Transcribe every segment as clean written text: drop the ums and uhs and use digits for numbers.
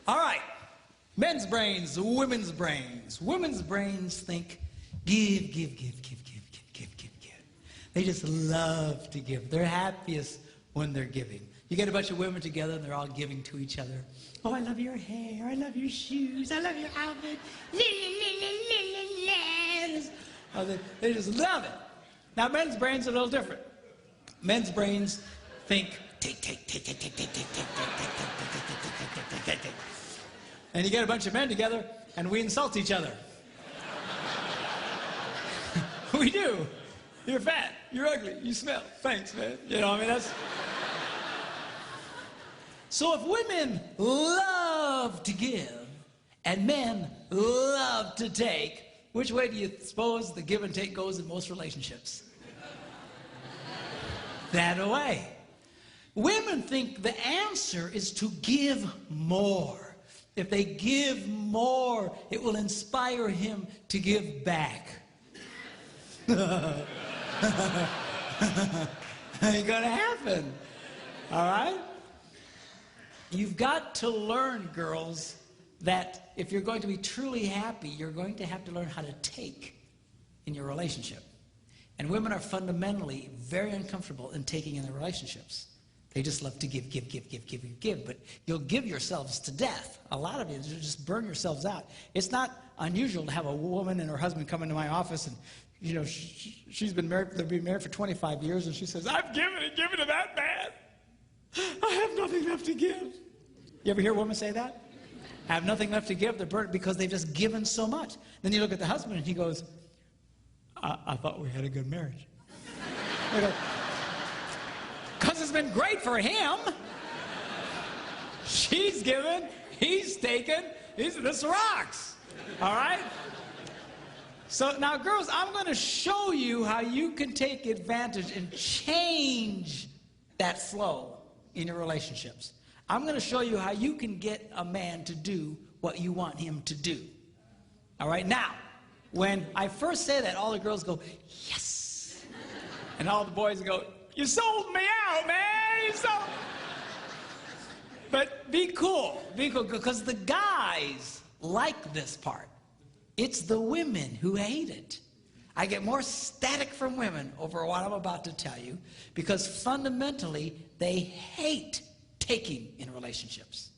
All right. Men's brains, women's brains. Women's brains think give, give, give, give, give, give, give, give, give. They just love to give. They're happiest when they're giving. You get a bunch of women together and they're all giving to each other. Oh, I love your hair. I love your shoes. I love your outfit. Oh, they just love it. Now, men's brains are a little different. Men's brains think take, take, take, take, take, take, take, take, take, take, take, take, take, take, take. And you get a bunch of men together, and we insult each other. We do. You're fat. You're ugly. You smell. Thanks, man. You know, I mean, that's... So if women love to give, and men love to take, which way do you suppose the give and take goes in most relationships? That way. Women think the answer is to give more. If they give more, it will inspire him to give back. Ain't gonna happen. All right? You've got to learn, girls, that if you're going to be truly happy, you're going to have to learn how to take in your relationship. And women are fundamentally very uncomfortable in taking in their relationships. They just love to give, give, give, give, give, give, give. But you'll give yourselves to death. A lot of you just burn yourselves out. It's not unusual to have a woman and her husband come into my office and, you know, she's been married, they've been married for 25 years, and she says, I've given it that bad. I have nothing left to give. You ever hear a woman say that? I have nothing left to give. They're burnt because they've just given so much. Then you look at the husband and he goes, I thought we had a good marriage. Because it's been great for him. She's given, he's taken, this rocks. All right? So now, girls, I'm going to show you how you can take advantage and change that flow in your relationships. I'm going to show you how you can get a man to do what you want him to do. All right? Now, when I first say that, all the girls go, yes. And all the boys go, you sold me out, man. You sold. But be cool, because the guys like this part. It's the women who hate it. I get more static from women over what I'm about to tell you, because fundamentally they hate taking in relationships.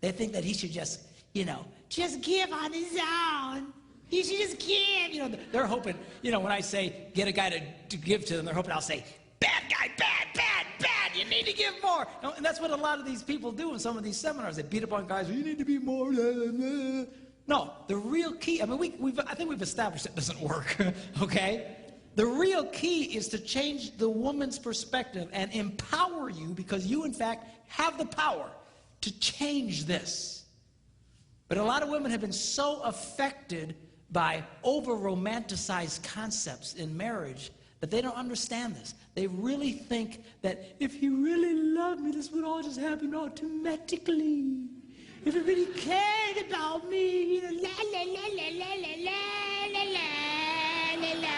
They think that he should just, you know, just give on his own. He should just give. You know, they're hoping, you know, when I say get a guy to give to them, they're hoping I'll say, bad guy, bad, bad, bad, you need to give more. And that's what a lot of these people do in some of these seminars. They beat up on guys, you need to be more. No, the real key, I mean, I think we've established it doesn't work, okay? The real key is to change the woman's perspective and empower you, because you, in fact, have the power to change this. But a lot of women have been so affected by over-romanticized concepts in marriage that they don't understand this. They really think that if he really loved me, this would all just happen automatically. If he really cared about me, you know, la la la la la la la la la la.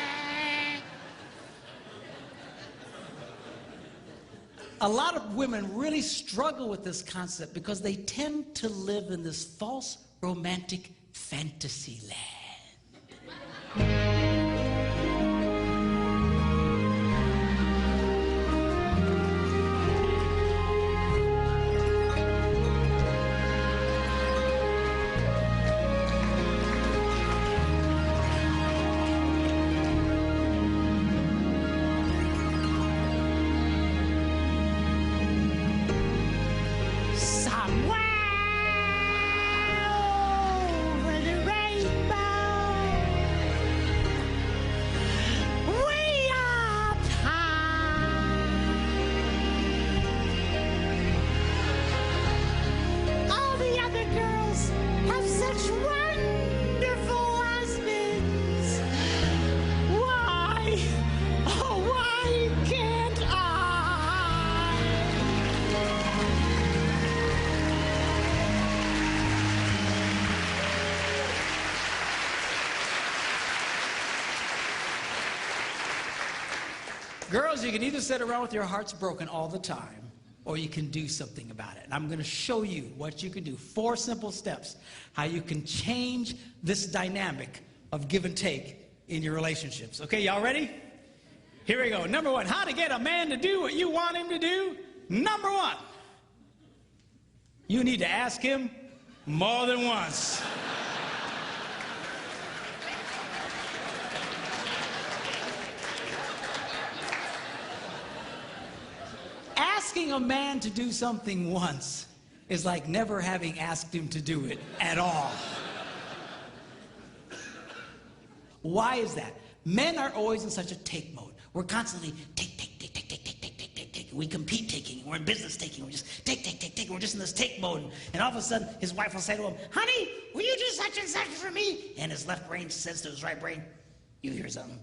A lot of women really struggle with this concept because they tend to live in this false romantic fantasy land. Somewhere over the rainbow. Girls, you can either sit around with your hearts broken all the time, or you can do something about it. And I'm going to show you what you can do. 4 simple steps, how you can change this dynamic of give and take in your relationships. Okay, y'all ready? Here we go. Number 1, how to get a man to do what you want him to do. Number 1, you need to ask him more than once. Asking a man to do something once is like never having asked him to do it at all. Why is that? Men are always in such a take mode. We're constantly take. We compete taking. We're in business taking. We're just take. We're just in this take mode. And all of a sudden, his wife will say to him, honey, will you do such and such for me? And his left brain says to his right brain, you hear something?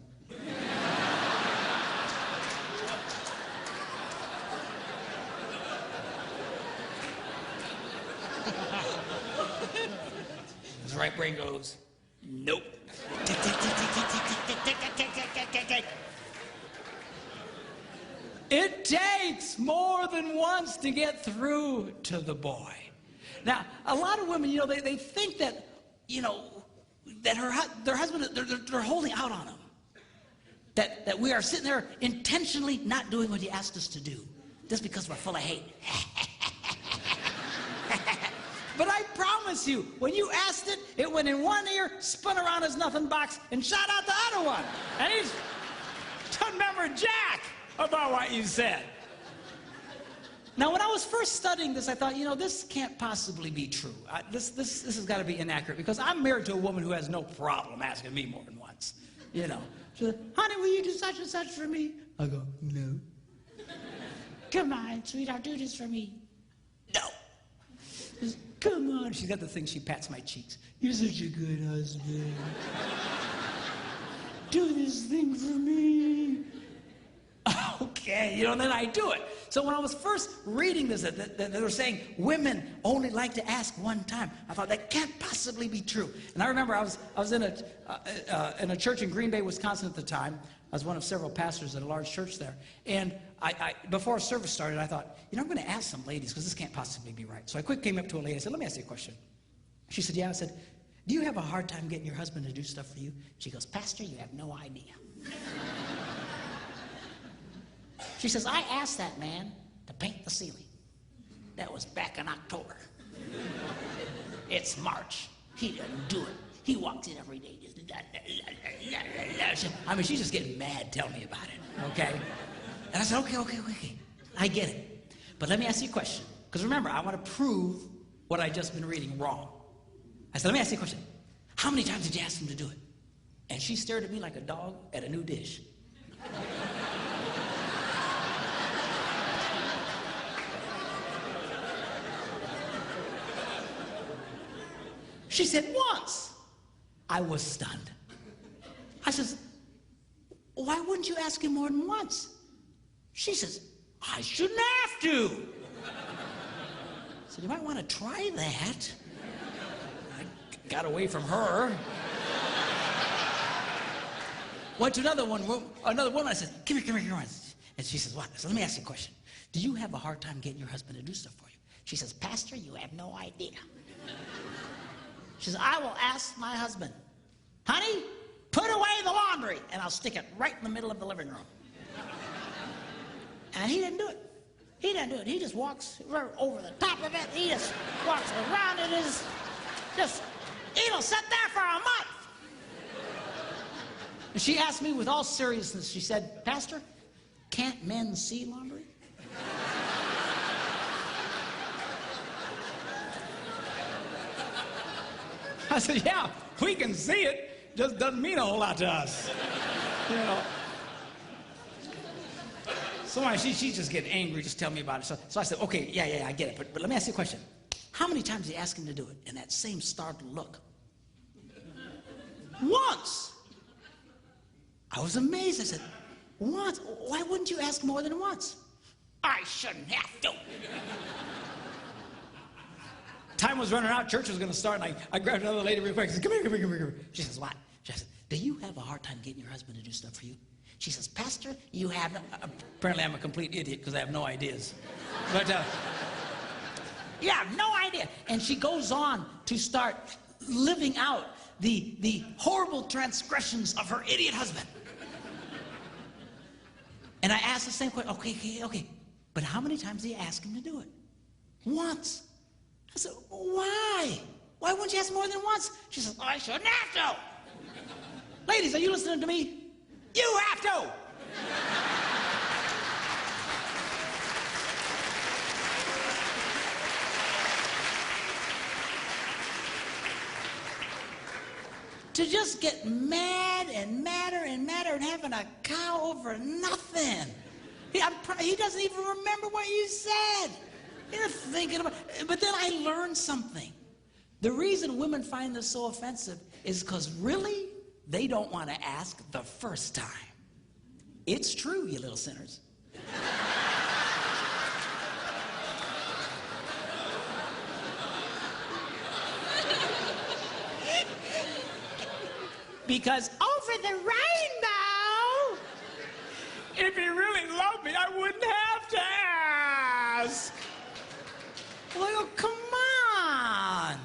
His right brain goes, nope. It takes more than once to get through to the boy. Now, a lot of women, they think that, that their husband, they're holding out on them. That we are sitting there intentionally not doing what he asked us to do, just because we're full of hate. But I promise you, when you asked it, it went in one ear, spun around his nothing box, and shot out the other one. And he doesn't remember jack about what you said. Now, when I was first studying this, I thought, this can't possibly be true. This has got to be inaccurate, because I'm married to a woman who has no problem asking me more than once. She said, honey, will you do such and such for me? I go, no. Come on, sweetheart, do this for me. No. She says, come on. She's got the thing, she pats my cheeks. You're such a good husband. Do this thing for me. Okay, and then I do it. So when I was first reading this, that they were saying women only like to ask one time, I thought that can't possibly be true. And I remember I was in a church in Green Bay, Wisconsin at the time. I was one of several pastors at a large church there. And I before service started, I thought, I'm going to ask some ladies, because this can't possibly be right. So I quickly came up to a lady. I said, let me ask you a question. She said, yeah. I said, do you have a hard time getting your husband to do stuff for you? She goes, Pastor, you have no idea. She says, I asked that man to paint the ceiling. That was back in October. It's March. He doesn't do it. He walks in every day. She's just getting mad telling me about it, okay? And I said, okay. I get it. But let me ask you a question. Because remember, I want to prove what I just been reading wrong. I said, let me ask you a question. How many times did you ask him to do it? And she stared at me like a dog at a new dish. She said, once. I was stunned. I says, why wouldn't you ask him more than once? She says, I shouldn't have to. I said, you might want to try that. I got away from her. Went to another woman. I said, come here. And she says, what? I said, let me ask you a question. Do you have a hard time getting your husband to do stuff for you? She says, Pastor, you have no idea. She says, I will ask my husband, honey, put away the laundry, and I'll stick it right in the middle of the living room. And he didn't do it. He just walks right over the top of it. He just walks around it. It'll sit there for a month. And she asked me with all seriousness, she said, Pastor, can't men see laundry? I said, yeah, we can see it. Just doesn't mean a whole lot to us. So she's just getting angry, just tell me about it. So I said, okay, yeah, I get it. But let me ask you a question. How many times did you ask him to do it? And that same startled look. Once. I was amazed. I said, once? Why wouldn't you ask more than once? I shouldn't have to. Time was running out, church was going to start, and I grabbed another lady real quick. I said, come here. She says, what? She said, do you have a hard time getting your husband to do stuff for you? She says, Pastor, you have no... Apparently I'm a complete idiot because I have no ideas. But, you have no idea. And she goes on to start living out the horrible transgressions of her idiot husband. And I asked the same question, okay, but how many times did you ask him to do it? Once. I said, why? Why wouldn't you ask more than once? She says, I shouldn't have to. Ladies, are you listening to me? You have to. To just get mad and madder and madder and having a cow over nothing. He doesn't even remember what you said. You're thinking about it. But then I learned something. The reason women find this so offensive is because really, they don't want to ask the first time. It's true, you little sinners. Because over the rainbow, if he really loved me, I wouldn't have to ask. Well, come on.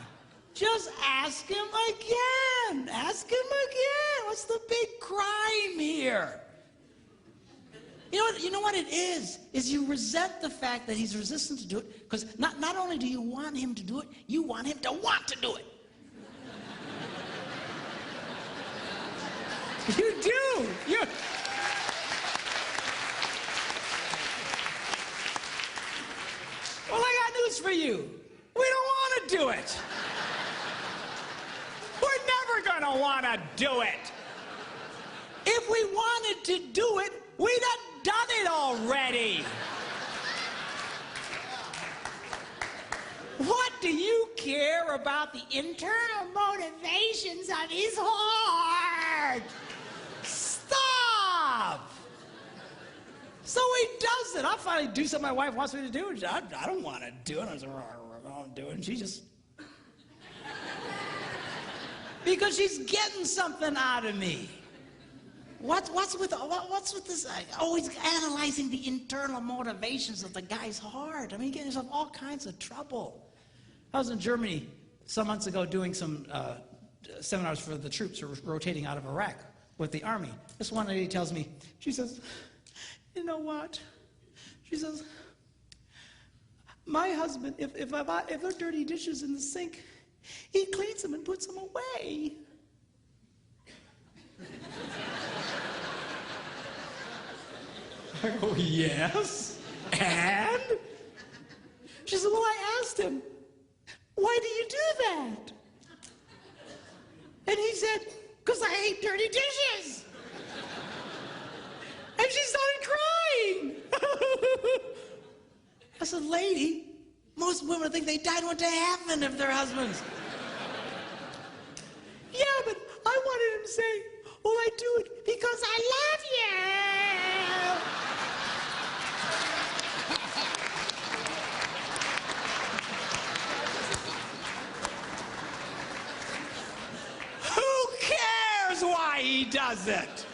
Just ask him again. Ask him again. What's the big crime here? You know what it is you resent the fact that he's resistant to do it, because not only do you want him to do it, you want him to want to do it. You do. Well, I got news for you. We don't want to do it. We're never going to want to do it. If we wanted to do it, we'd have done it already. What do you care about the internal motivations of his heart? Stop! So he does it. I'll finally do something my wife wants me to do. I don't want to do it. I said, I'll do it. And she just... because she's getting something out of me. What's with this? Always analyzing the internal motivations of the guy's heart. I mean, getting yourself all kinds of trouble. I was in Germany some months ago doing some seminars for the troops who were rotating out of Iraq with the army. This one lady tells me, she says, you know what? She says, my husband, if there are dirty dishes in the sink, he cleans them and puts them away. I go, yes, and? She said, well, I asked him, why do you do that? And he said, because I hate dirty dishes. And she started crying. I said, lady, most women think they died and went to heaven if their husbands. Yeah, but I wanted him to say, well, I do it because I love you. Who cares why he does it?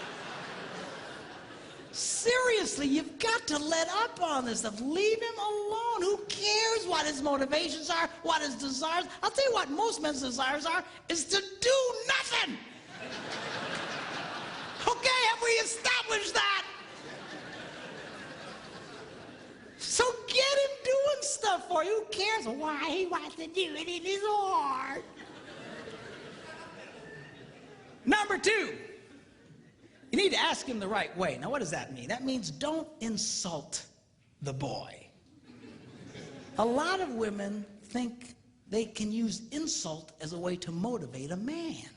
Seriously, you've got to let up on this stuff. Leave him alone. Who cares what his motivations are, what his desires? I'll tell you what most men's desires are, is to do nothing. Okay, have we established that? So get him doing stuff for you. Who cares why he wants to do it in his heart? Number 2, you need to ask him the right way. Now, what does that mean? That means don't insult the boy. A lot of women think they can use insult as a way to motivate a man.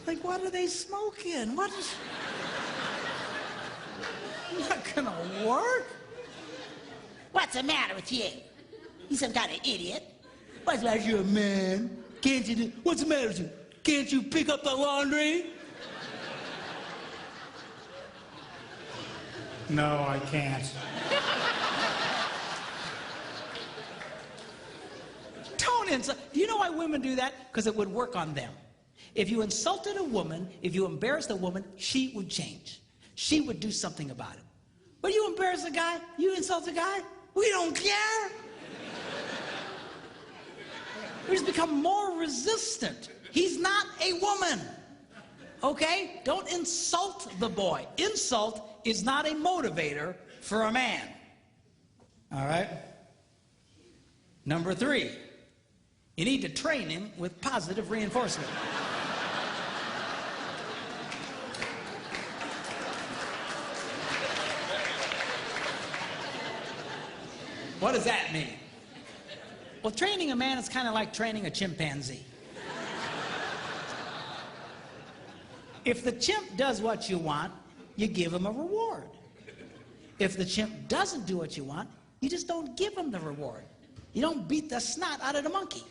Like, what are they smoking? What is... not gonna work. What's the matter with you? You some kind of idiot. What's the matter with you, a man? Can't you do... What's the matter with you? Can't you pick up the laundry? No, I can't. Don't insult. You know why women do that? Because it would work on them. If you insulted a woman, if you embarrassed a woman, she would change. She would do something about it. But you embarrass a guy, you insult a guy, we don't care. We just become more resistant. He's not a woman. Okay? Don't insult the boy. Insult is not a motivator for a man. All right? Number 3, you need to train him with positive reinforcement. What does that mean? Well, training a man is kind of like training a chimpanzee. If the chimp does what you want, you give him a reward. If the chimp doesn't do what you want, you just don't give him the reward. You don't beat the snot out of the monkey.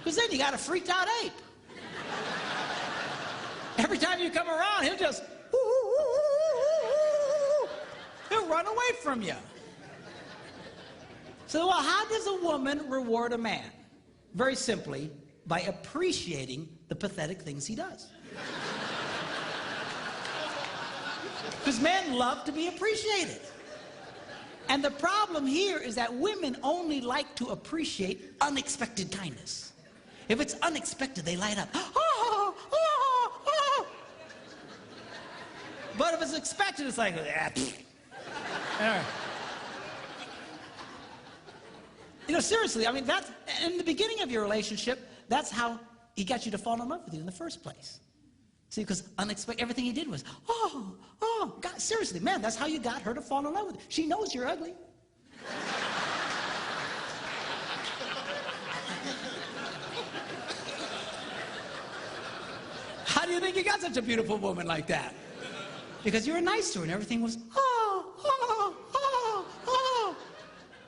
Because then you got a freaked out ape. Every time you come around, he'll just, he'll run away from you. So, well, how does a woman reward a man? Very simply, by appreciating the pathetic things he does. Because men love to be appreciated. And the problem here is that women only like to appreciate unexpected kindness. If it's unexpected, they light up. Oh, oh, oh. But if it's expected, it's like, You know, seriously, I mean, that's, in the beginning of your relationship, that's how he got you to fall in love with you in the first place. See, because unexpected, everything he did was, oh, God, seriously, man, that's how you got her to fall in love with you. She knows you're ugly. How do you think you got such a beautiful woman like that? Because you were nice to her and everything was,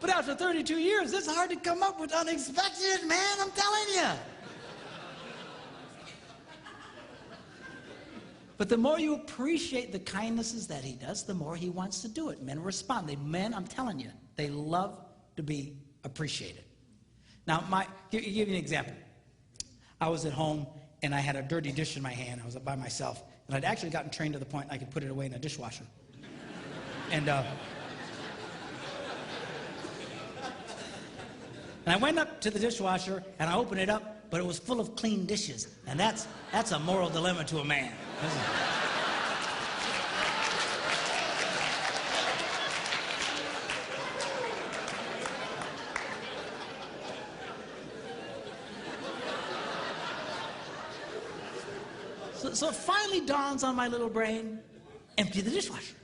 But after 32 years, it's hard to come up with unexpected, man, I'm telling you. But the more you appreciate the kindnesses that he does, the more he wants to do it. Men respond. Men, I'm telling you, they love to be appreciated. Now, give you an example. I was at home, and I had a dirty dish in my hand. I was by myself, and I'd actually gotten trained to the point I could put it away in a dishwasher. And I went up to the dishwasher, and I opened it up, but it was full of clean dishes. And that's a moral dilemma to a man. So it finally dawns on my little brain, empty the dishwasher.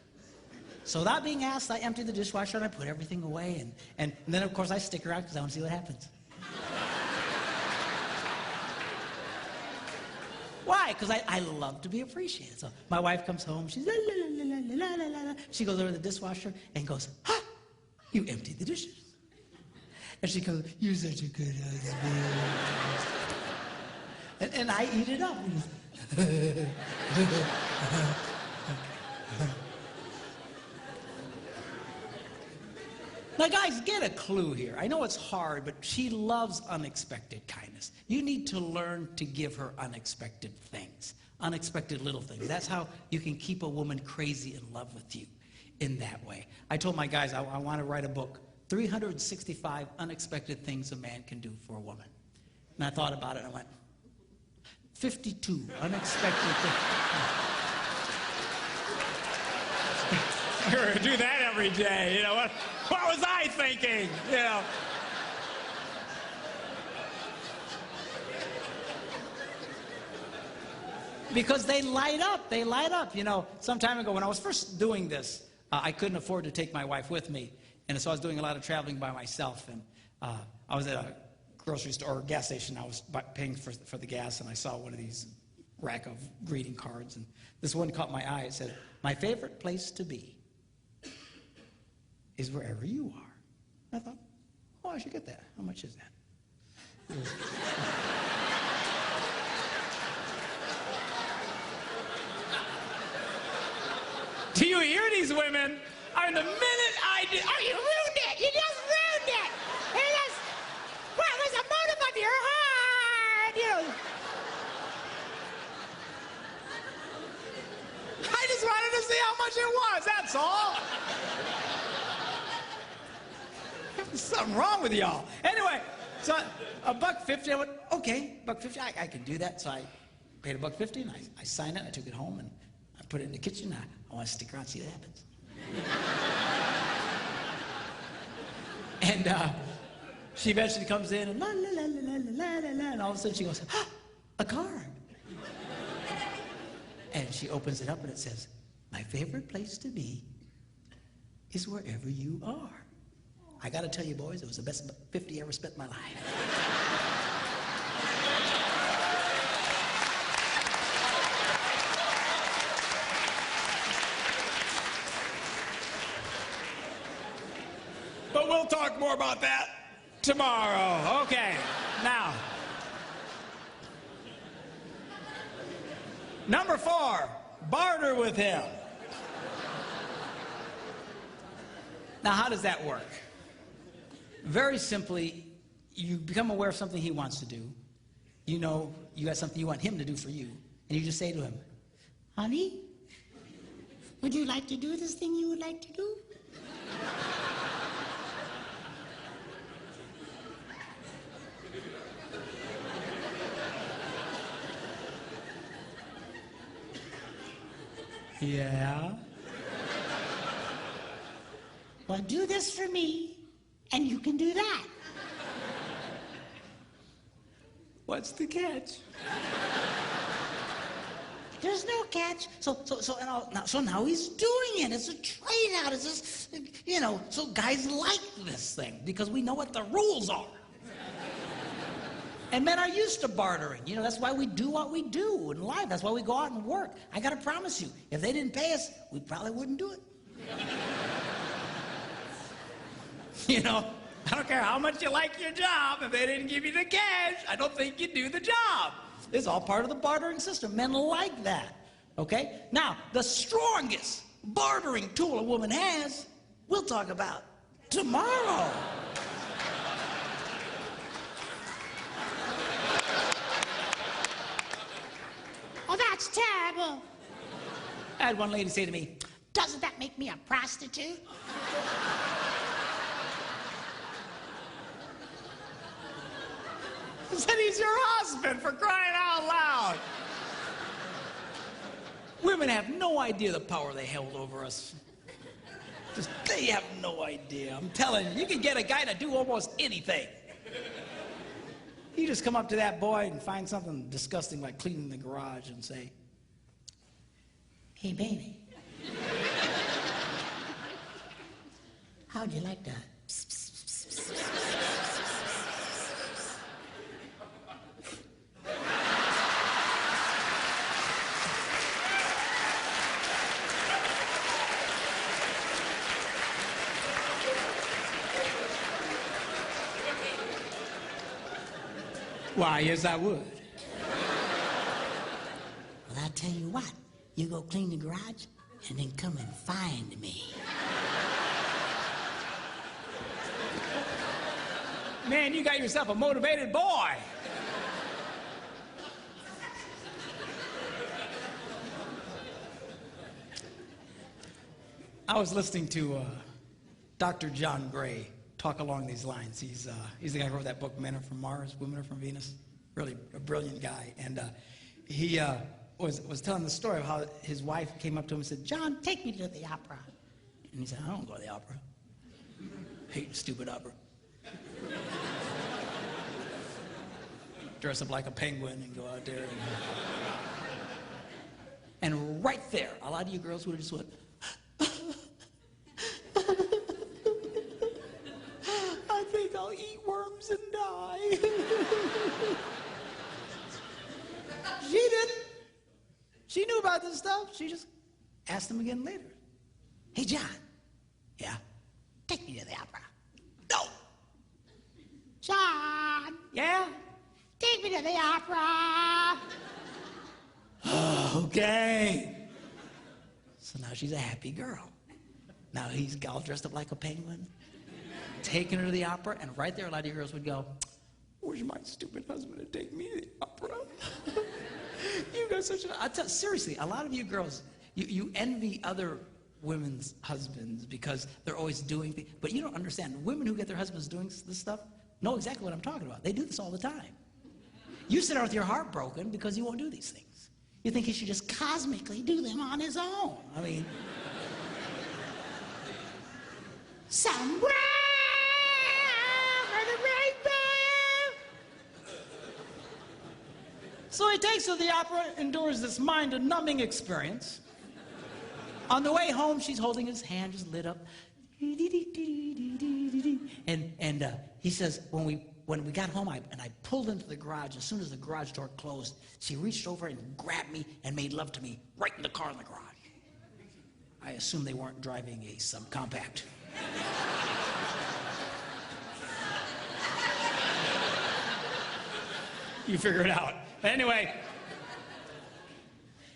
So without being asked, I emptied the dishwasher and I put everything away. And then, of course, I stick around because I want to see what happens. Why? Because I love to be appreciated. So my wife comes home. She's la, la, la, la, la, la, la. She goes over to the dishwasher and goes, "Ha! You emptied the dishes." And she goes, "You're such a good husband." and I eat it up. Now, guys, get a clue here. I know it's hard, but she loves unexpected kindness. You need to learn to give her unexpected things, unexpected little things. That's how you can keep a woman crazy in love with you in that way. I told my guys I want to write a book, 365 unexpected things a man can do for a woman. And I thought about it, and I went, 52 unexpected things. You're going to do that every day, you know what? What was I thinking? You know. Because they light up. They light up. You know, some time ago when I was first doing this, I couldn't afford to take my wife with me. And so I was doing a lot of traveling by myself. And I was at a grocery store or gas station. I was paying for the gas, and I saw one of these rack of greeting cards. And this one caught my eye. It said, "My favorite place to be is wherever you are." And I thought, oh, I should get that. How much is that? Do you hear these women? I mean, the minute I did, oh, you ruined it! You just ruined it! It just, well, there's a motive of your heart! There's something wrong with y'all. Anyway, so $1.50, I went, okay, $1.50, I can do that. So I paid $1.50 and I signed it, I took it home and I put it in the kitchen. I want to stick around and see what happens. And she eventually comes in and la la la la la la la, and all of a sudden she goes, ah, a card. And she opens it up and it says, my favorite place to be is wherever you are. I got to tell you, boys, it was the best 50 I ever spent in my life. But we'll talk more about that tomorrow. Okay, now. Number 4, barter with him. Now, how does that work? Very simply, you become aware of something he wants to do. You know you got something you want him to do for you. And you just say to him, honey, would you like to do this thing you would like to do? Yeah. Well, do this for me, and you can do that. What's the catch? There's no catch. So now he's doing it. It's a trade out. It's just, you know, so guys like this thing because we know what the rules are. And men are used to bartering. You know, that's why we do what we do in life. That's why we go out and work. I got to promise you, if they didn't pay us, we probably wouldn't do it. You know, I don't care how much you like your job. If they didn't give you the cash, I don't think you'd do the job. It's all part of the bartering system. Men like that, okay? Now, the strongest bartering tool a woman has, we'll talk about tomorrow. Oh, that's terrible. I had one lady say to me, doesn't that make me a prostitute? I said, he's your husband, for crying out loud. Women have no idea the power they held over us. Just, they have no idea. I'm telling you, you can get a guy to do almost anything. You just come up to that boy and find something disgusting like cleaning the garage and say, hey, baby, how'd you like that? Why, yes, I would. Well, I'll tell you what. You go clean the garage and then come and find me. Man, you got yourself a motivated boy. I was listening to Dr. John Gray talk along these lines. He's the guy who wrote that book, Men Are From Mars, Women Are From Venus. Really a brilliant guy. And he was telling the story of how his wife came up to him and said, John, take me to the opera. And he said, I don't go to the opera. Hate stupid opera. Dress up like a penguin and go out there. And right there, a lot of you girls would have just went, I think I'll eat worms and die. She didn't. She knew about this stuff. She just asked him again later. Hey, John. Yeah? Take me to the opera. No. John. Yeah? Take me to the opera. Okay. So now she's a happy girl. Now he's all dressed up like a penguin, taking her to the opera, and right there a lot of you girls would go, where's my stupid husband to take me to the opera? You got such a... seriously, a lot of you girls, you envy other women's husbands because they're always doing things. But you don't understand. Women who get their husbands doing this stuff know exactly what I'm talking about. They do this all the time. You sit there with your heart broken because he won't do these things. You think he should just cosmically do them on his own. I mean, somewhere for the rainbow. So he takes her to the opera, endures this mind-numbing experience. On the way home, she's holding his hand, just lit up. And he says, when we got home, I pulled into the garage. As soon as the garage door closed, she reached over and grabbed me and made love to me right in the car in the garage. I assume they weren't driving a subcompact. You figure it out. But anyway.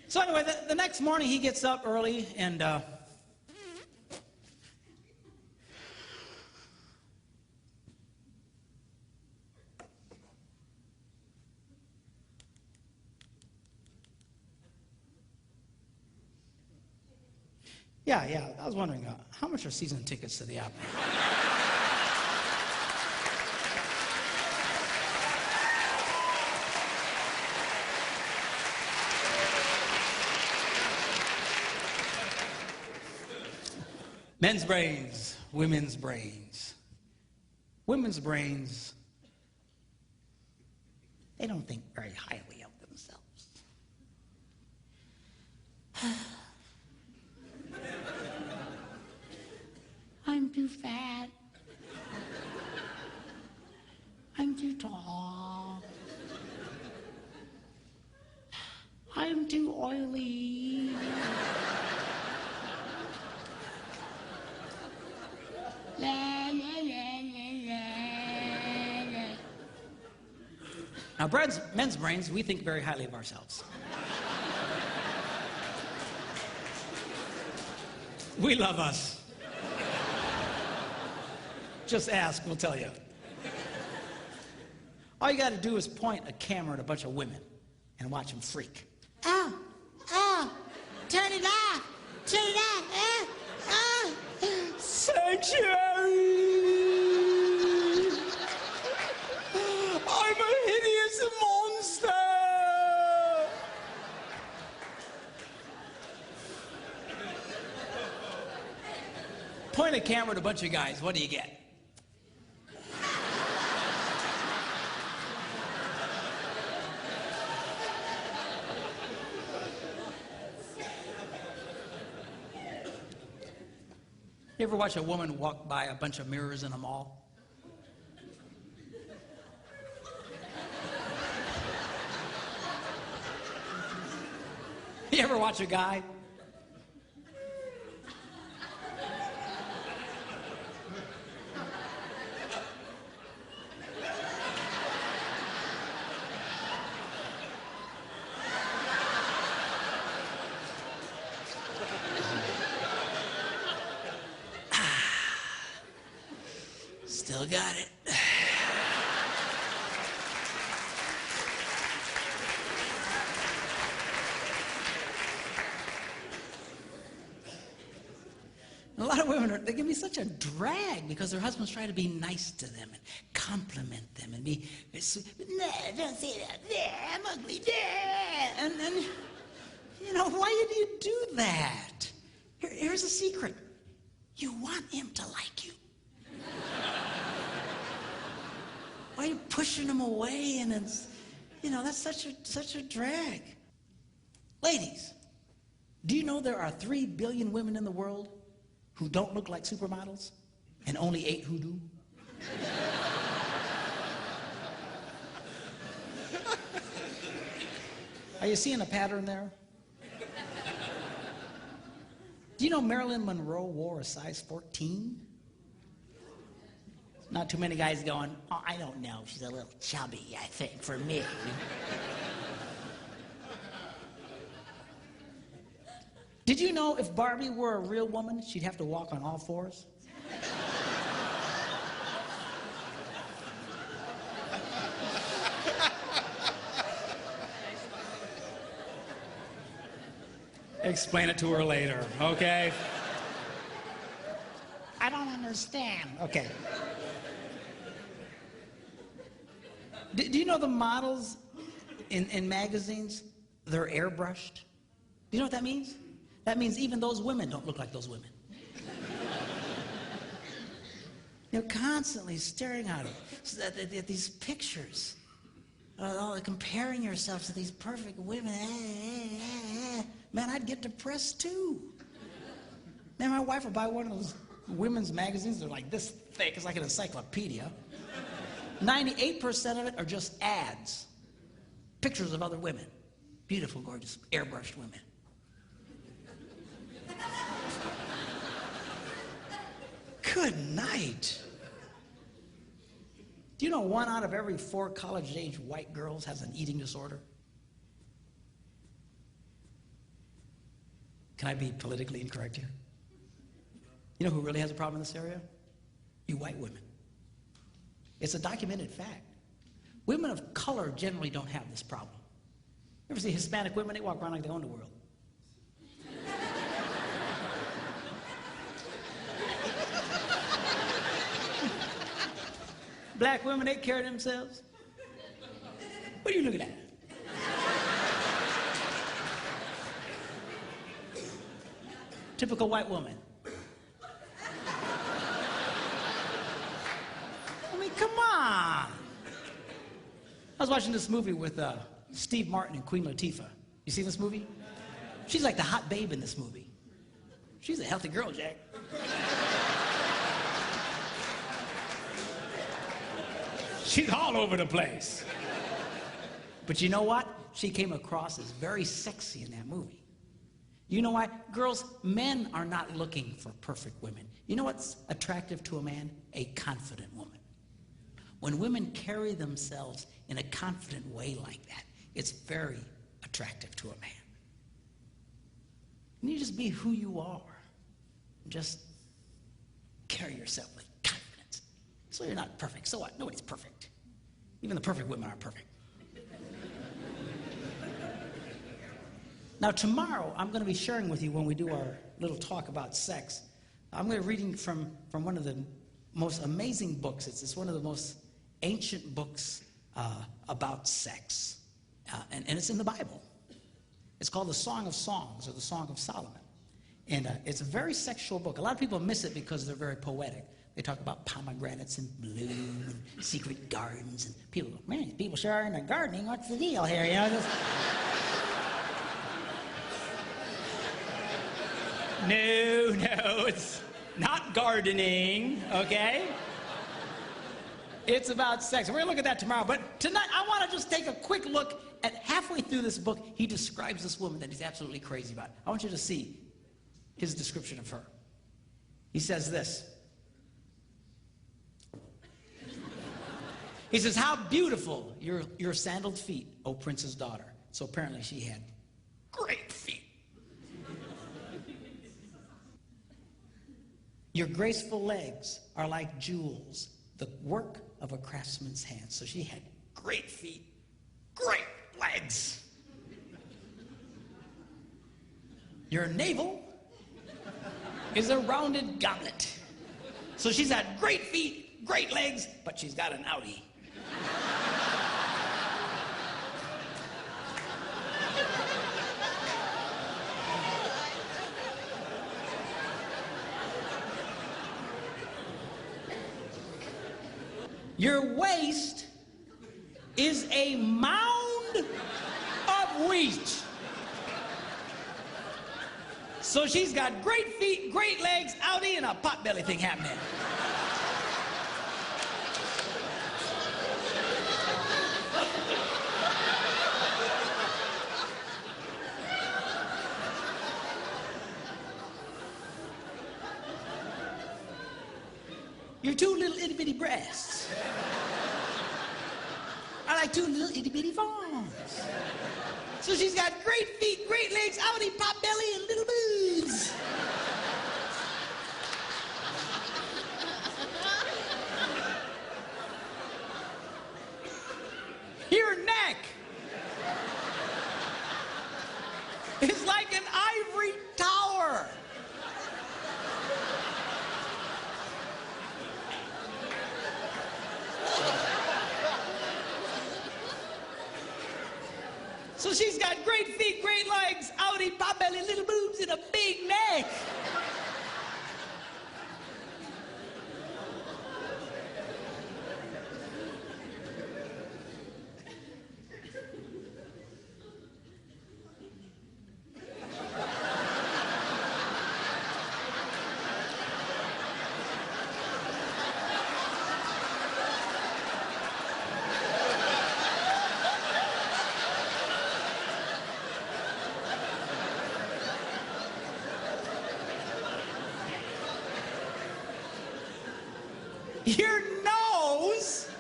So anyway, the next morning he gets up early and yeah, I was wondering, how much are season tickets to the opera? Men's brains, women's brains. Women's brains, they don't think very highly of themselves. I'm too fat. I'm too tall. I'm too oily. La, la, la, la, la. Now, men's brains, we think very highly of ourselves. We love us. Just ask, we'll tell you. All you got to do is point a camera at a bunch of women and watch them freak. Oh, turn it off, sanctuary. I'm a hideous monster. Point a camera at a bunch of guys, what do you get? You ever watch a woman walk by a bunch of mirrors in a mall? You ever watch a guy? Still got it. A lot of women, they can be such a drag because their husbands try to be nice to them and compliment them and be, no, don't say that, I'm ugly, and you know, why do you do that? Here's a secret. You want him to like you. Why are you pushing him away? And it's, you know, that's such a drag. Ladies, do you know there are 3 billion women in the world who don't look like supermodels and only 8 who do? Are you seeing a pattern there? Do you know Marilyn Monroe wore a size 14? Not too many guys going, oh, I don't know, she's a little chubby, I think, for me. Did you know if Barbie were a real woman, she'd have to walk on all 4s? Explain it to her later, okay? understand. Okay. Do you know the models in magazines, they're airbrushed? Do you know what that means? That means even those women don't look like those women. You're constantly staring at these pictures, comparing yourself to these perfect women. Man, I'd get depressed too. Man, my wife would buy one of those women's magazines. They're like this thick. It's like an encyclopedia. 98% of it are just ads. Pictures of other women. Beautiful, gorgeous, airbrushed women. Good night. Do you know 1 out of every 4 college-age white girls has an eating disorder? Can I be politically incorrect here? You know who really has a problem in this area? You white women. It's a documented fact. Women of color generally don't have this problem. You ever see Hispanic women? They walk around like they own the world. Black women, they carry themselves. What are you looking at? Typical white woman. I mean, come on. I was watching this movie with Steve Martin and Queen Latifah. You see this movie? She's like the hot babe in this movie. She's a healthy girl, Jack. She's all over the place. But you know what? She came across as very sexy in that movie. You know why? Girls, men are not looking for perfect women. You know what's attractive to a man? A confident woman. When women carry themselves in a confident way like that, it's very attractive to a man. And you just be who you are. Just carry yourself with confidence. So you're not perfect. So what? Nobody's perfect. Even the perfect women aren't perfect. Now tomorrow, I'm going to be sharing with you when we do our little talk about sex. I'm going to be reading from one of the most amazing books. It's one of the most ancient books about sex. And it's in the Bible. It's called the Song of Songs, or the Song of Solomon. And it's a very sexual book. A lot of people miss it because they're very poetic. They talk about pomegranates and bloom and secret gardens. And people go, man, people sure are into gardening. What's the deal here? You know, just... No, it's not gardening, okay? It's about sex. We're going to look at that tomorrow. But tonight, I want to just take a quick look at halfway through this book. He describes this woman that he's absolutely crazy about. I want you to see his description of her. He says this. He says, how beautiful your sandaled feet, O prince's daughter. So apparently she had great feet. Your graceful legs are like jewels, the work of a craftsman's hands. So she had great feet, great legs. Your navel is a rounded goblet. So she's got great feet, great legs, but she's got an outie. Your waist is a mound of wheat. So she's got great feet, great legs, outie, and a potbelly thing happening. Your two little itty bitty breasts are like two little itty bitty farms. So she's got great feet, great legs, outie, pot belly, and little boobs. Your neck is like an ivory tower. So she's got great feet, great legs, outie, pot belly, little boobs, and a big neck. Your nose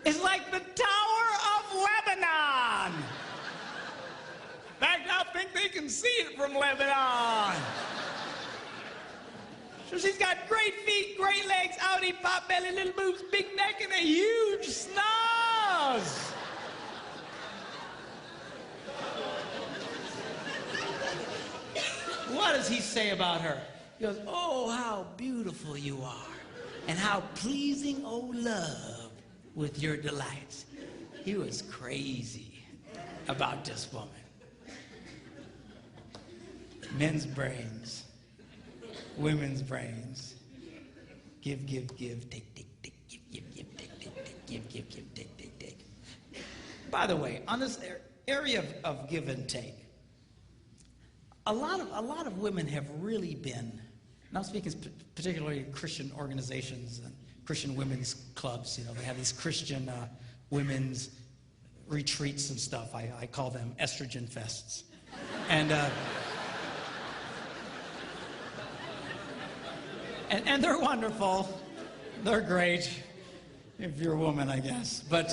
is like the Tower of Lebanon. In fact, I think they can see it from Lebanon. So she's got great feet, great legs, outie, pot belly, little boobs, big neck, and a huge snaz. What does he say about her? He goes, oh, how beautiful you are, and how pleasing, oh love, with your delights. He was crazy about this woman. Men's brains, women's brains. Give, give, give, take, take, take, give, give, give, take, take, take, give, give, give, take, take, take. By the way, on this area of give and take, a lot of women have really been, and I'm speaking particularly Christian organizations and Christian women's clubs. You know, they have these Christian women's retreats and stuff. I call them estrogen fests. And they're wonderful. They're great, if you're a woman, I guess. But,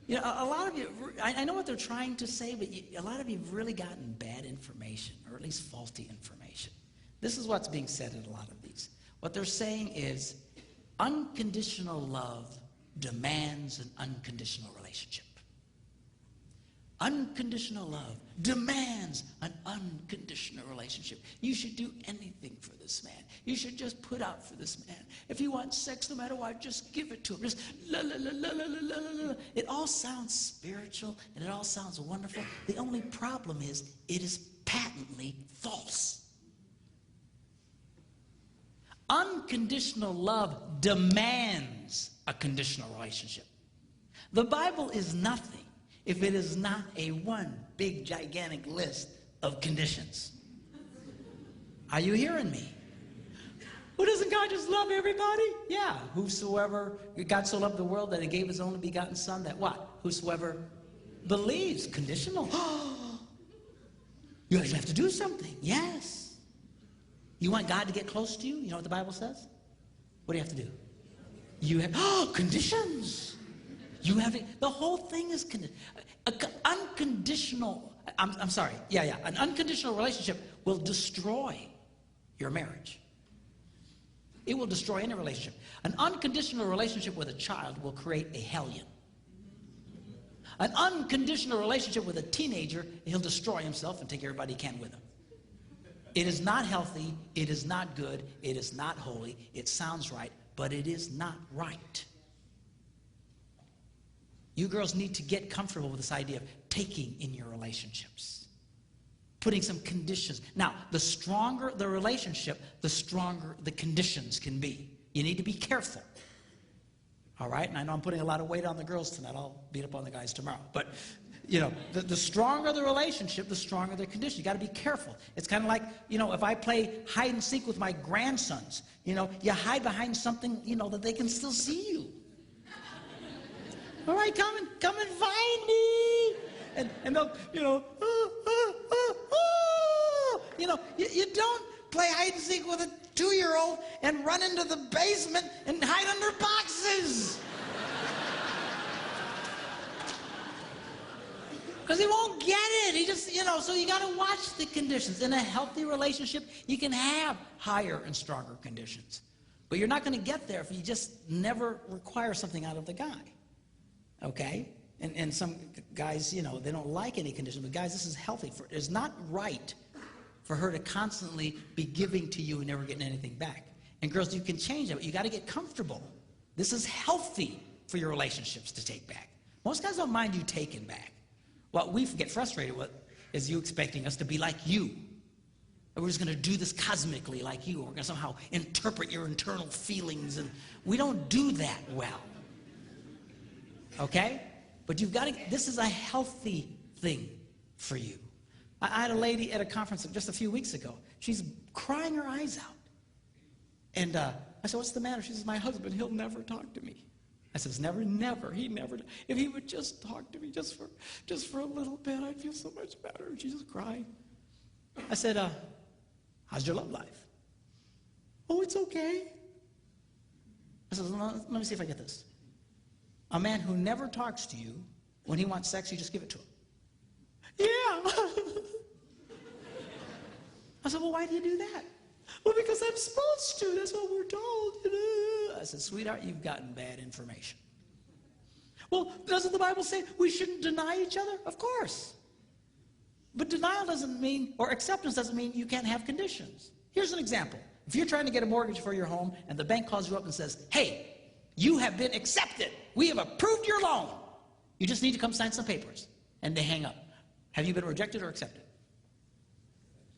you know, a lot of you, I know what they're trying to say, but a lot of you have really gotten bad information, or at least faulty information. This is what's being said in a lot of these. What they're saying is unconditional love demands an unconditional relationship. Unconditional love demands an unconditional relationship. You should do anything for this man. You should just put out for this man. If he wants sex, no matter what, just give it to him. Just la la la la la la la la. It all sounds spiritual and it all sounds wonderful. The only problem is it is patently false. Unconditional love demands a conditional relationship. The Bible is nothing if it is not a one big gigantic list of conditions. Are you hearing me? Well, doesn't God just love everybody? Yeah. Whosoever, God so loved the world that he gave his only begotten son, that what? Whosoever believes. Conditional. You actually have to do something. Yes. You want God to get close to you? You know what the Bible says? What do you have to do? You have, conditions. You have it. The whole thing is unconditional. I'm sorry. Yeah. An unconditional relationship will destroy your marriage. It will destroy any relationship. An unconditional relationship with a child will create a hellion. An unconditional relationship with a teenager, he'll destroy himself and take everybody he can with him. It is not healthy. It is not good. It is not holy. It sounds right, but it is not right. You girls need to get comfortable with this idea of taking in your relationships. Putting some conditions. Now, the stronger the relationship, the stronger the conditions can be. You need to be careful. All right? And I know I'm putting a lot of weight on the girls tonight. I'll beat up on the guys tomorrow. But, you know, the stronger the relationship, the stronger the condition. You got to be careful. It's kind of like, you know, if I play hide and seek with my grandsons, you know, you hide behind something, you know, that they can still see you. All right, come and find me. And they'll, you know, you know, you don't play hide and seek with a 2-year-old and run into the basement and hide under boxes. Because he won't get it. He just, you know, so you got to watch the conditions. In a healthy relationship, you can have higher and stronger conditions. But you're not going to get there if you just never require something out of the guy. Okay? And some guys, you know, they don't like any condition. But guys, this is healthy. It's not right for her to constantly be giving to you and never getting anything back. And girls, you can change that, but you got to get comfortable. This is healthy for your relationships to take back. Most guys don't mind you taking back. What we get frustrated with is you expecting us to be like you. And we're just going to do this cosmically like you. We're going to somehow interpret your internal feelings. And we don't do that well. Okay? But you've got to, this is a healthy thing for you. I had a lady at a conference just a few weeks ago. She's crying her eyes out. And I said, what's the matter? She says, my husband, he'll never talk to me. I says, never, he never. If he would just talk to me just for a little bit, I'd feel so much better. And she just cried. I said, how's your love life? Oh, it's okay. I said, let me see if I get this. A man who never talks to you, when he wants sex, you just give it to him. Yeah. I said, well, why do you do that? Well, because I'm supposed to. That's what we're told. I said, sweetheart, you've gotten bad information. Well, doesn't the Bible say we shouldn't deny each other? Of course. But denial doesn't mean, or acceptance doesn't mean you can't have conditions. Here's an example. If you're trying to get a mortgage for your home and the bank calls you up and says, hey, you have been accepted. We have approved your loan. You just need to come sign some papers. And they hang up. Have you been rejected or accepted?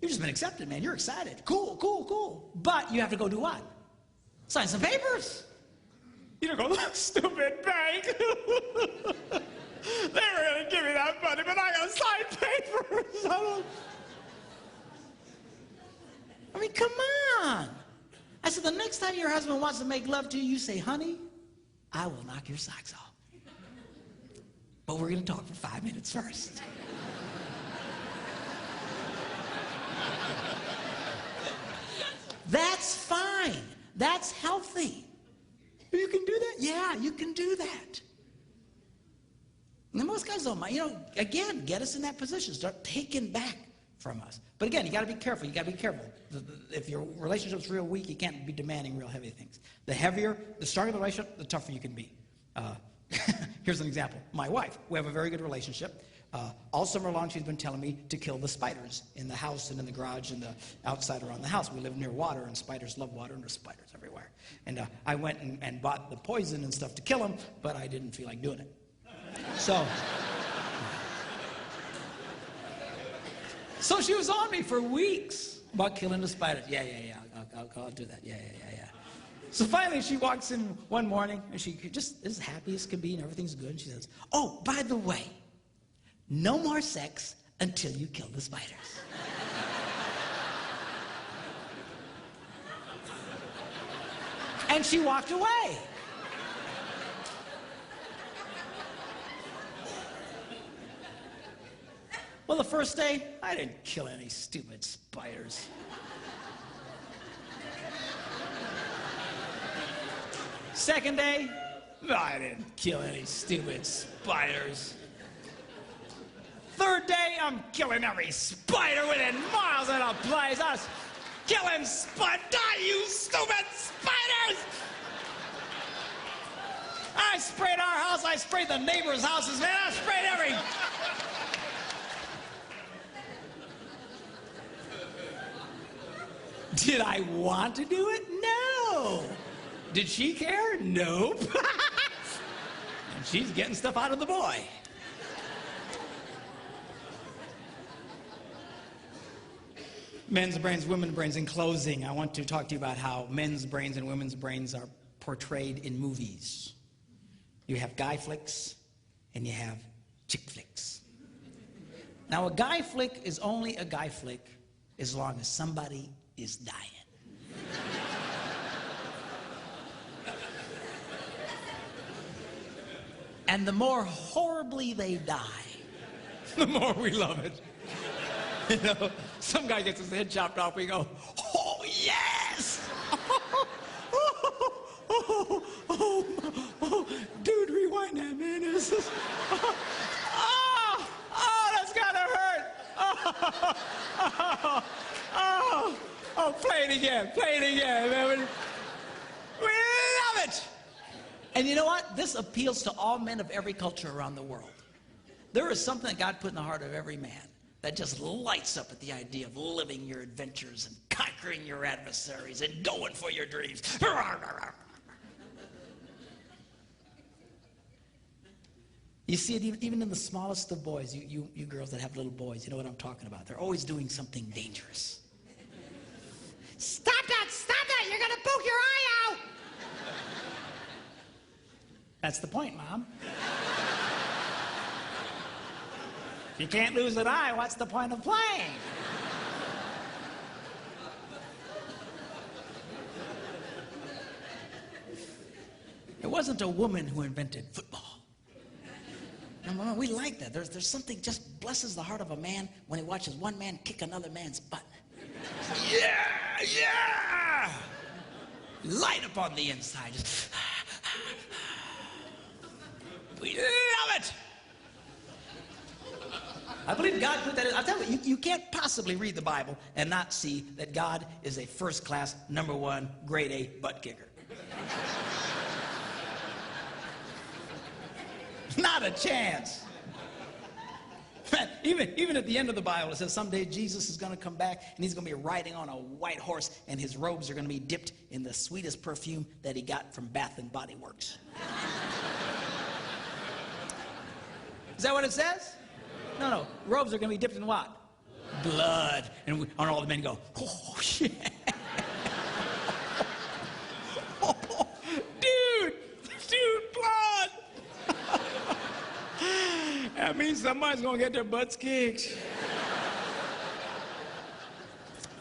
You've just been accepted, man. You're excited. Cool, cool, cool. But you have to go do what? Sign some papers. You don't go, stupid bank. They were going to give me that money, but I got to sign papers. I mean, come on. I said, the next time your husband wants to make love to you, you say, honey, I will knock your socks off. But we're going to talk for 5 minutes first. That's fine. That's healthy. You can do that? Yeah, you can do that. And most guys don't mind. You know, again, get us in that position. Start taking back from us. But again, you got to be careful. You got to be careful. If your relationship's real weak, you can't be demanding real heavy things. The heavier, the stronger the relationship, the tougher you can be. Here's an example. My wife, we have a very good relationship. All summer long, she's been telling me to kill the spiders in the house and in the garage and the outside around the house. We live near water, and spiders love water, and there's spiders everywhere. And I went and bought the poison and stuff to kill them, but I didn't feel like doing it. So she was on me for weeks about killing the spiders. Yeah, I'll do that. Yeah. So finally, she walks in one morning, and she just is happy as can be, and everything's good. And she says, oh, by the way, no more sex until you kill the spiders. And she walked away. Well, the first day, I didn't kill any stupid spiders. Second day, I didn't kill any stupid spiders. Third day, I'm killing every spider within miles of the place. I was killing spiders. Die, you stupid spiders! I sprayed our house. I sprayed the neighbors' houses, man. I sprayed every... Did I want to do it? No. Did she care? Nope. And she's getting stuff out of the boy. Men's brains, women's brains. In closing, I want to talk to you about how men's brains and women's brains are portrayed in movies. You have guy flicks and you have chick flicks. Now, a guy flick is only a guy flick as long as somebody is dying. And the more horribly they die, the more we love it. You know, some guy gets his head chopped off, we go, oh, yes! Dude, rewind that, man. That's gotta hurt. Play it again, man. We love it. And you know what? This appeals to all men of every culture around the world. There is something that God put in the heart of every man that just lights up at the idea of living your adventures and conquering your adversaries and going for your dreams. You see it even in the smallest of boys. You girls that have little boys, you know what I'm talking about. They're always doing something dangerous. Stop that! Stop that! You're going to poke your eye out! That's the point, Mom. If you can't lose an eye, what's the point of playing? It wasn't a woman who invented football. No, we like that. There's something just blesses the heart of a man when he watches one man kick another man's butt. Yeah, yeah! Light up on the inside. Just, we love it! I believe God put that in. I'll tell you, you can't possibly read the Bible and not see that God is a first-class, #1, grade A butt kicker. Not a chance. Even at the end of the Bible, it says someday Jesus is going to come back and he's going to be riding on a white horse and his robes are going to be dipped in the sweetest perfume that he got from Bath and Body Works. Is that what it says? No. Robes are going to be dipped in what? Blood. And all the men go, oh, shit. Dude, blood. That means somebody's going to get their butts kicked.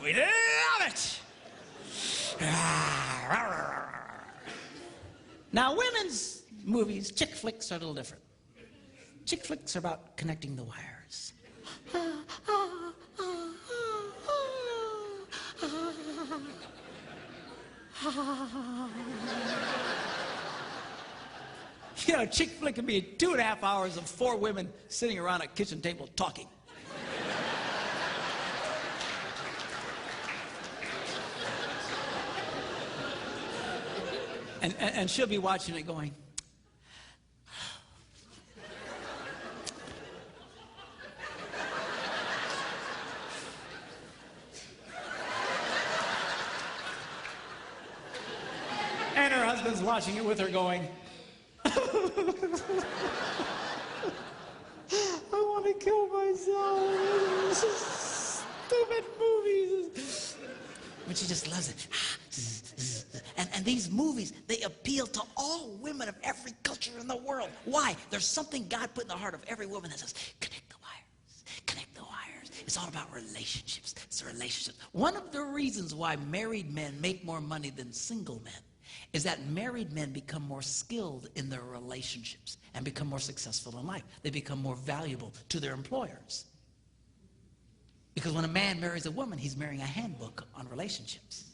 We love it. Now, women's movies, chick flicks, are a little different. Chick flicks are about connecting the wires. You know, a chick flick can be 2.5 hours of 4 women sitting around a kitchen table talking. And she'll be watching it going, and her husband's watching it with her going, I want to kill myself. This is stupid movies. But she just loves it. And these movies, they appeal to all women of every culture in the world. Why? There's something God put in the heart of every woman that says, connect the wires, connect the wires. It's all about relationships. It's relationships. One of the reasons why married men make more money than single men is that married men become more skilled in their relationships and become more successful in life. They become more valuable to their employers. Because when a man marries a woman, he's marrying a handbook on relationships.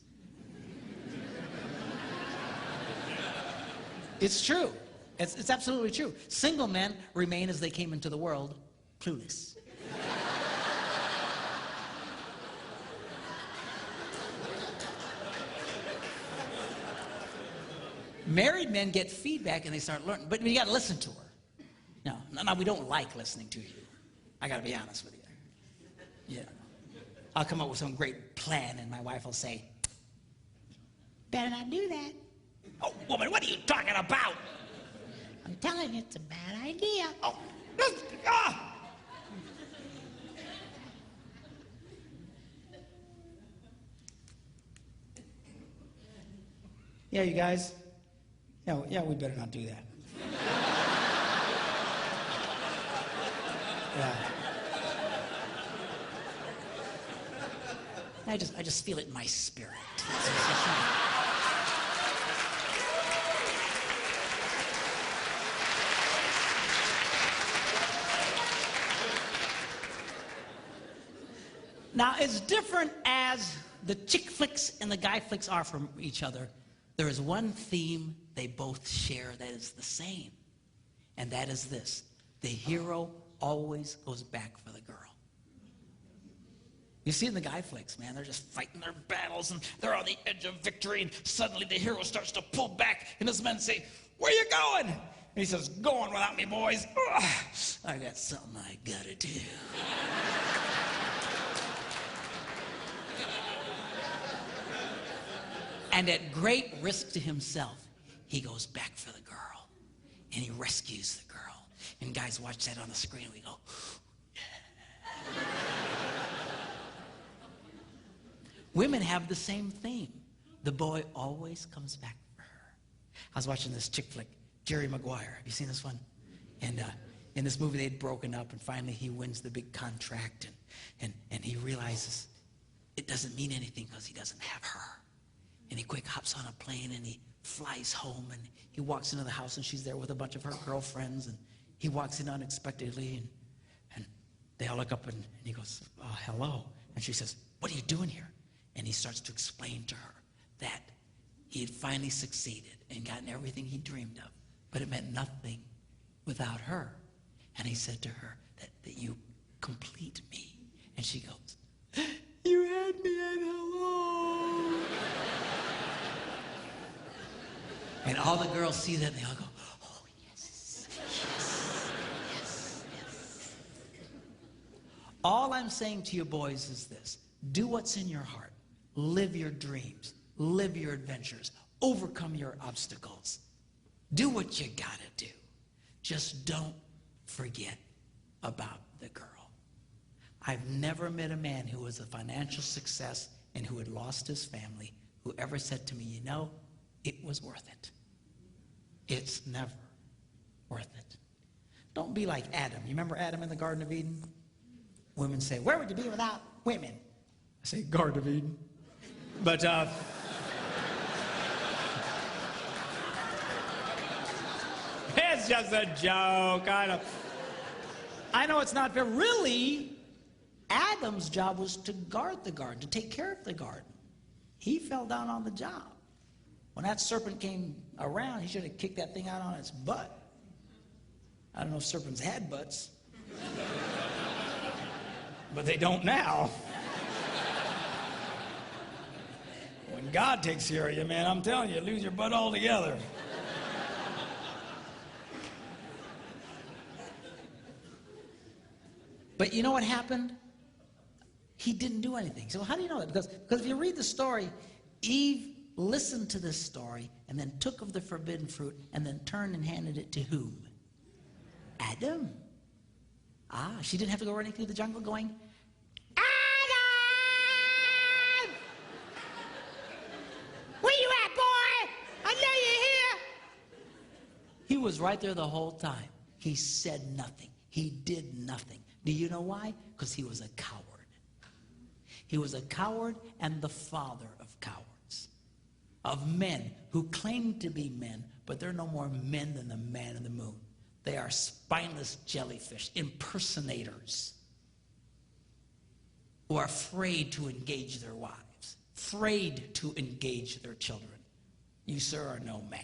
It's true. It's absolutely true. Single men remain as they came into the world, clueless. Married men get feedback and they start learning, but you got to listen to her. No, we don't like listening to you. I got to be honest with you. Yeah. I'll come up with some great plan and my wife will say, better not do that. Oh, woman, what are you talking about? I'm telling you, it's a bad idea. Oh, Yeah, you guys. Yeah, we better not do that. Yeah. I just feel it in my spirit. Now, as different as the chick flicks and the guy flicks are from each other, there is one theme they both share that is the same, and that is this: the hero always goes back for the girl. You see it in the guy flicks, man. They're just fighting their battles, and they're on the edge of victory, and suddenly the hero starts to pull back, and his men say, where you going? And he says, going without me, boys. Ugh, I got something I gotta do. And at great risk to himself, he goes back for the girl, and he rescues the girl. And guys watch that on the screen and we go, yeah. Women have the same theme. The boy always comes back for her. I was watching this chick flick, Jerry Maguire. Have you seen this one? And in this movie, they'd broken up, and finally he wins the big contract, and he realizes it doesn't mean anything because he doesn't have her. And he quick hops on a plane, and he flies home, and he walks into the house, and she's there with a bunch of her girlfriends, and he walks in unexpectedly, and they all look up, and he goes, oh, hello. And she says, what are you doing here? And he starts to explain to her that he had finally succeeded and gotten everything he dreamed of, but it meant nothing without her. And he said to her that you complete me. And she goes, you had me at hello. And all the girls see that and they all go, oh, yes, yes, yes, yes. All I'm saying to you boys is this. Do what's in your heart. Live your dreams. Live your adventures. Overcome your obstacles. Do what you gotta do. Just don't forget about the girl. I've never met a man who was a financial success and who had lost his family who ever said to me, you know, it was worth it. It's never worth it. Don't be like Adam. You remember Adam in the Garden of Eden? Women say, where would you be without women? I say, Garden of Eden. But, It's just a joke. I know it's not fair. Really, Adam's job was to guard the garden, to take care of the garden. He fell down on the job. When that serpent came around, he should have kicked that thing out on its butt. I don't know if serpents had butts, but they don't now. When God takes care of you, man, I'm telling you, lose your butt altogether. But you know what happened? He didn't do anything. So how do you know that? Because if you read the story, Eve listened to this story and then took of the forbidden fruit and then turned and handed it to whom? Adam. Ah, she didn't have to go running through the jungle going, Adam! Where you at, boy? I know you're here. He was right there the whole time. He said nothing. He did nothing. Do you know why? Because he was a coward. He was a coward and the father of cowards. Of men who claim to be men, but they're no more men than the man in the moon. They are spineless jellyfish, impersonators, who are afraid to engage their wives, afraid to engage their children. You, sir, are no man.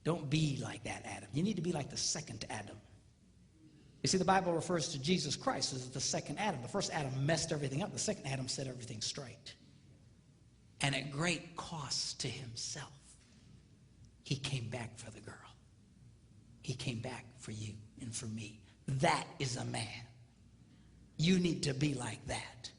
Don't be like that, Adam. You need to be like the second Adam. You see, the Bible refers to Jesus Christ as the second Adam. The first Adam messed everything up. The second Adam set everything straight. And at great cost to himself, he came back for the girl. He came back for you and for me. That is a man. You need to be like that.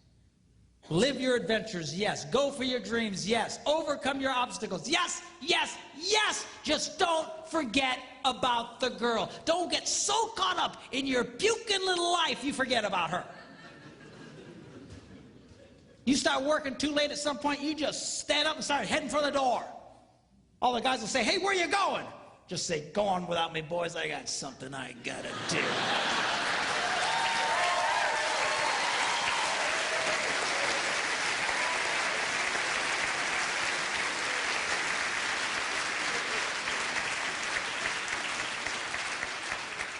Live your adventures, yes. Go for your dreams, yes. Overcome your obstacles, yes, yes, yes. Just don't forget about the girl. Don't get so caught up in your puking little life you forget about her. You start working too late at some point, you just stand up and start heading for the door. All the guys will say, hey, where you going? Just say, go on without me, boys. I got something I gotta do.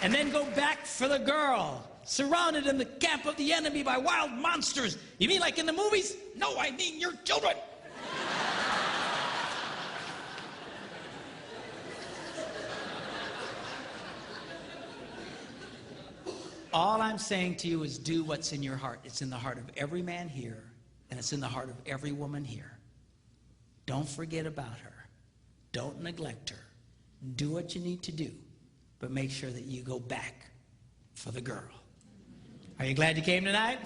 And then go back for the girl, surrounded in the camp of the enemy by wild monsters. You mean like in the movies? No, I mean your children. All I'm saying to you is do what's in your heart. It's in the heart of every man here, and it's in the heart of every woman here. Don't forget about her. Don't neglect her. Do what you need to do. But make sure that you go back for the girl. Are you glad you came tonight?